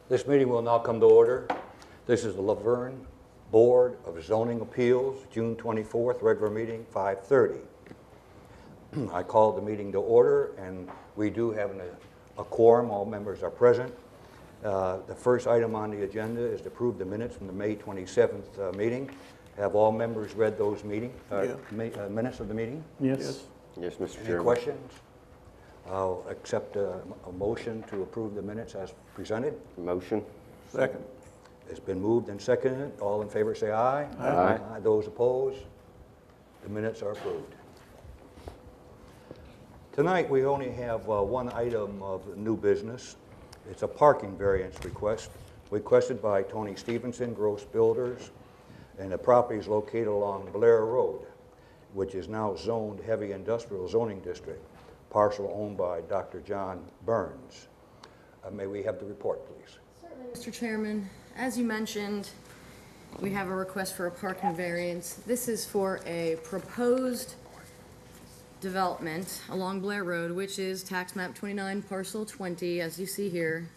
This meeting will now come to order. This is the Vergne Board of Zoning Appeals, June 24th, regular meeting, 5:30. I call the meeting to order, and we do have a quorum. All members are present. The first item on the agenda is to approve the minutes from the May 27th meeting. Have all members read those minutes of the meeting? Yes. Yes, Mr. Chairman. Any questions? I'll accept a motion to approve the minutes as presented. Motion. Second. It's been moved and seconded. All in favor say aye. Aye. Those opposed? The minutes are approved. Tonight we only have one item of new business. It's a parking variance request requested by Tony Stevenson, Gross Builders, and the property is located along Blair Road, which is now zoned heavy industrial zoning district, parcel owned by Dr. John Burns. May we have the report, please? Certainly, Mr. Chairman. As you mentioned, we have a request for a parking variance. This is for a proposed development along Blair Road, which is tax map 29, parcel 20, as you see here.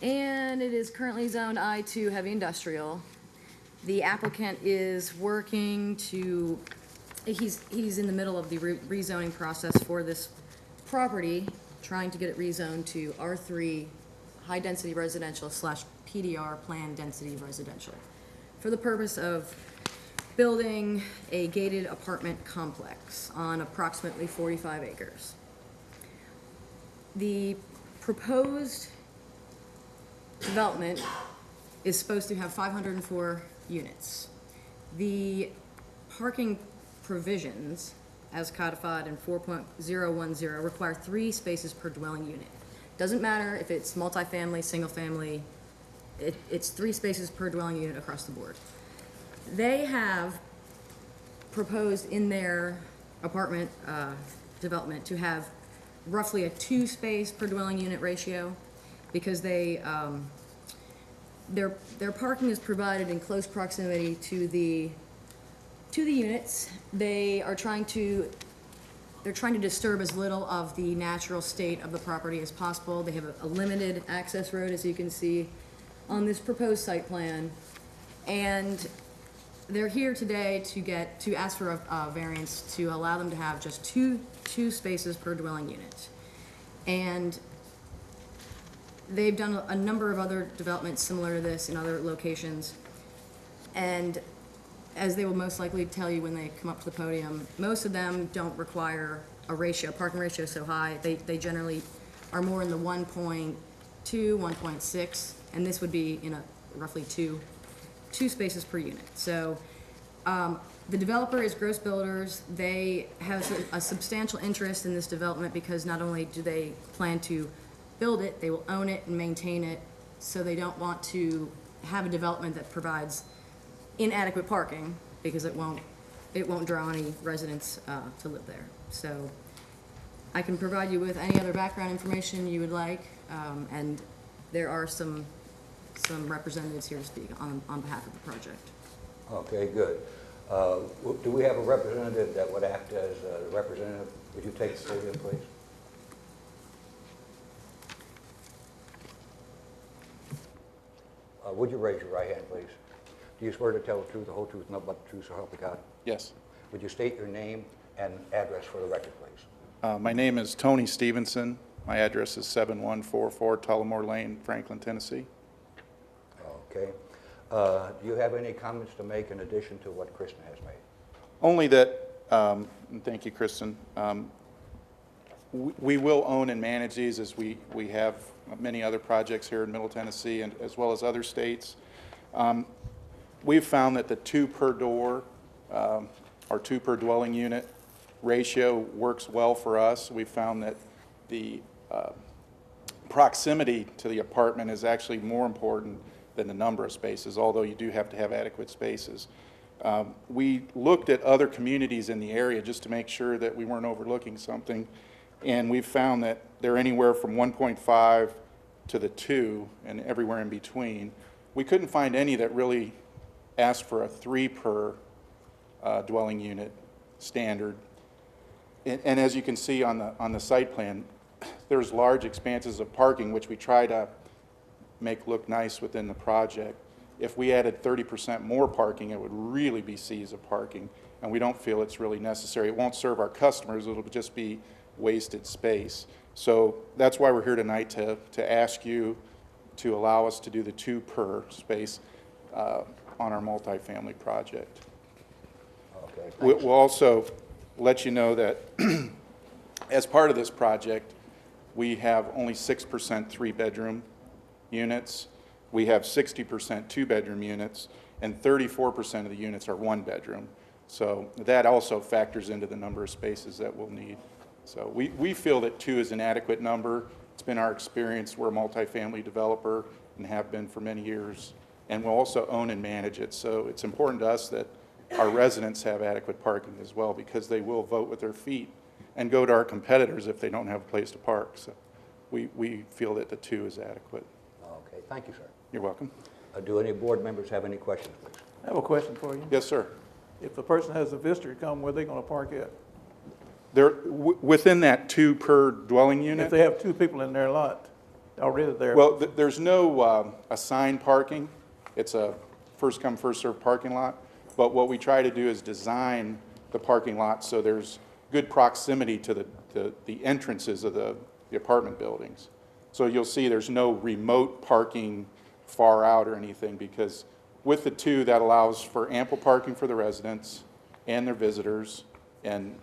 And it is currently zoned I2 heavy industrial. The applicant is working to, he's in the middle of the rezoning process for this property, trying to get it rezoned to R3 high density residential / PDR planned density residential for the purpose of building a gated apartment complex on approximately 45 acres. The proposed development is supposed to have 504 units. The parking provisions, as codified in 4.010, require 3 spaces per dwelling unit. Doesn't matter if it's multifamily, single family, it's 3 spaces per dwelling unit across the board. They have proposed in their apartment development to have roughly a 2 space per dwelling unit ratio because their parking is provided in close proximity to the units. They're trying to disturb as little of the natural state of the property as possible. They have a limited access road, as you can see on this proposed site plan, and they're here today to ask for a variance to allow them to have just two spaces per dwelling unit. And they've done a number of other developments similar to this in other locations. And as they will most likely tell you when they come up to the podium, most of them don't require a parking ratio so high. They generally are more in the 1.2, 1.6, and this would be in a roughly two spaces per unit. So the developer is Gross Builders. They have a substantial interest in this development because not only do they plan to build it, they will own it and maintain it, so they don't want to have a development that provides inadequate parking because it won't draw any residents to live there. So I can provide you with any other background information you would like, and there are some representatives here to speak on behalf of the project. Okay, good. Do we have a representative that would act as a representative? Would you take the podium, please? Would you raise your right hand, please? Do you swear to tell the truth, the whole truth, nothing but the truth, so help you God? Yes. Would you state your name and address for the record, please? My name is Tony Stevenson. My address is 7144 Tullamore Lane, Franklin, Tennessee. Okay. Do you have any comments to make in addition to what Kristen has made? Only that, and thank you, Kristen, we will own and manage these as we have many other projects here in Middle Tennessee and as well as other states. We've found that the 2 per door or 2 per dwelling unit ratio works well for us. We've found that the proximity to the apartment is actually more important than the number of spaces, although you do have to have adequate spaces. We looked at other communities in the area just to make sure that we weren't overlooking something, and we've found that they're anywhere from 1.5 to the 2 and everywhere in between. We couldn't find any that really asked for a 3 per dwelling unit standard. And as you can see on the site plan, there's large expanses of parking which we try to make look nice within the project. If we added 30% more parking, it would really be seas of parking, and we don't feel it's really necessary. It won't serve our customers, it'll just be wasted space. So that's why we're here tonight, to ask you to allow us to do the 2 per space on our multifamily project. Okay, We'll also let you know that as part of this project, we have only 6% 3-bedroom units. We have 60% 2-bedroom units, and 34% of the units are 1-bedroom. So that also factors into the number of spaces that we'll need. So we feel that 2 is an adequate number. It's been our experience. We're a multifamily developer and have been for many years, and we'll also own and manage it. So it's important to us that our residents have adequate parking as well, because they will vote with their feet and go to our competitors if they don't have a place to park. So we feel that the 2 is adequate. Okay, thank you, sir. You're welcome. Do any board members have any questions, please? I have a question for you. Yes, sir. If a person has a visitor come, where are they going to park at? They're within that 2 per dwelling unit. If they have 2 people in their lot already there? Well, there's no assigned parking. It's a first-come, first-served parking lot. But what we try to do is design the parking lot so there's good proximity to the entrances of the apartment buildings. So you'll see there's no remote parking far out or anything, because with the 2, that allows for ample parking for the residents and their visitors, and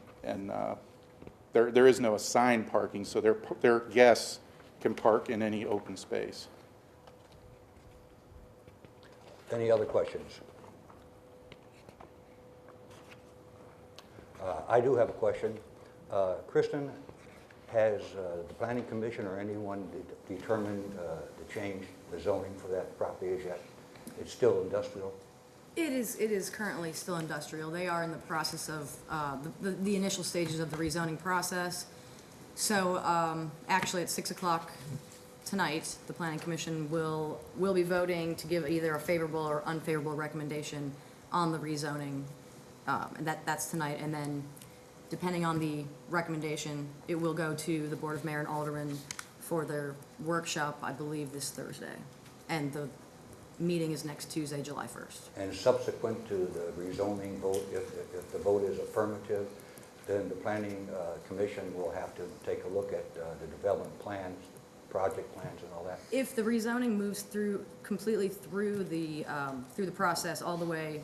there is no assigned parking, so their guests can park in any open space. Any other questions? I do have a question. Kristen, has the Planning Commission or anyone determined to change the zoning for that property as yet? It's still industrial? It is currently still industrial. They are in the process of the initial stages of the rezoning process. So actually at 6 o'clock tonight, the Planning Commission will be voting to give either a favorable or unfavorable recommendation on the rezoning. And that's tonight. And then depending on the recommendation, it will go to the Board of Mayor and Aldermen for their workshop, I believe, this Thursday. And the meeting is next Tuesday, July 1st. And subsequent to the rezoning vote, if the vote is affirmative, then the Planning Commission will have to take a look at the development plans, project plans and all that? If the rezoning moves completely through the process all the way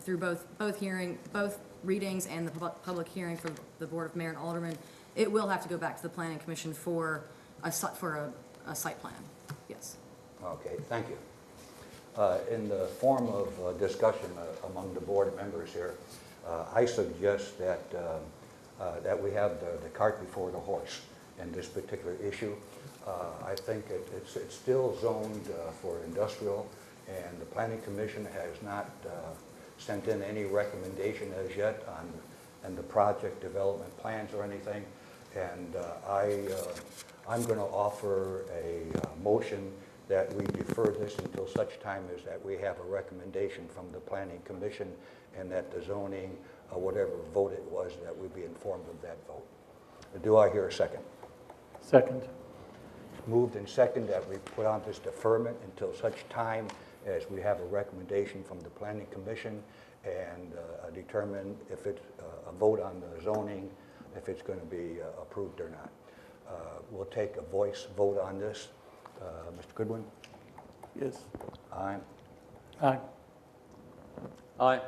through both readings and the public hearing for the Board of Mayor and Aldermen, it will have to go back to the Planning Commission for a site plan. Yes. Okay, thank you. In the form of discussion among the board members here, I suggest that we have the cart before the horse in this particular issue. I think it's still zoned for industrial, and the Planning Commission has not sent in any recommendation as yet on the project development plans or anything. And I'm going to offer a motion that we defer this until such time as that we have a recommendation from the Planning Commission, and that the zoning, whatever vote it was, that we be informed of that vote. Do I hear a second? Second. Moved and second that we put on this deferment until such time as we have a recommendation from the Planning Commission and determine if it's a vote on the zoning, if it's going to be approved or not. We'll take a voice vote on this. Mr. Goodwin? Yes. Aye. Aye. Aye.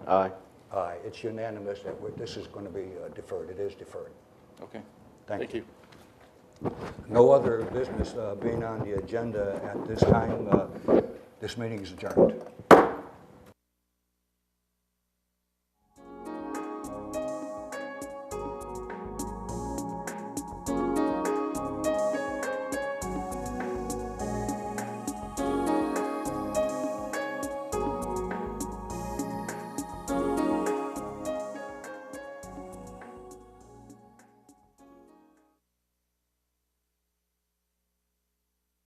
Aye. Aye. It's unanimous that this is going to be deferred. It is deferred. Okay. Thank you. you. No other business being on the agenda at this time. This meeting is adjourned.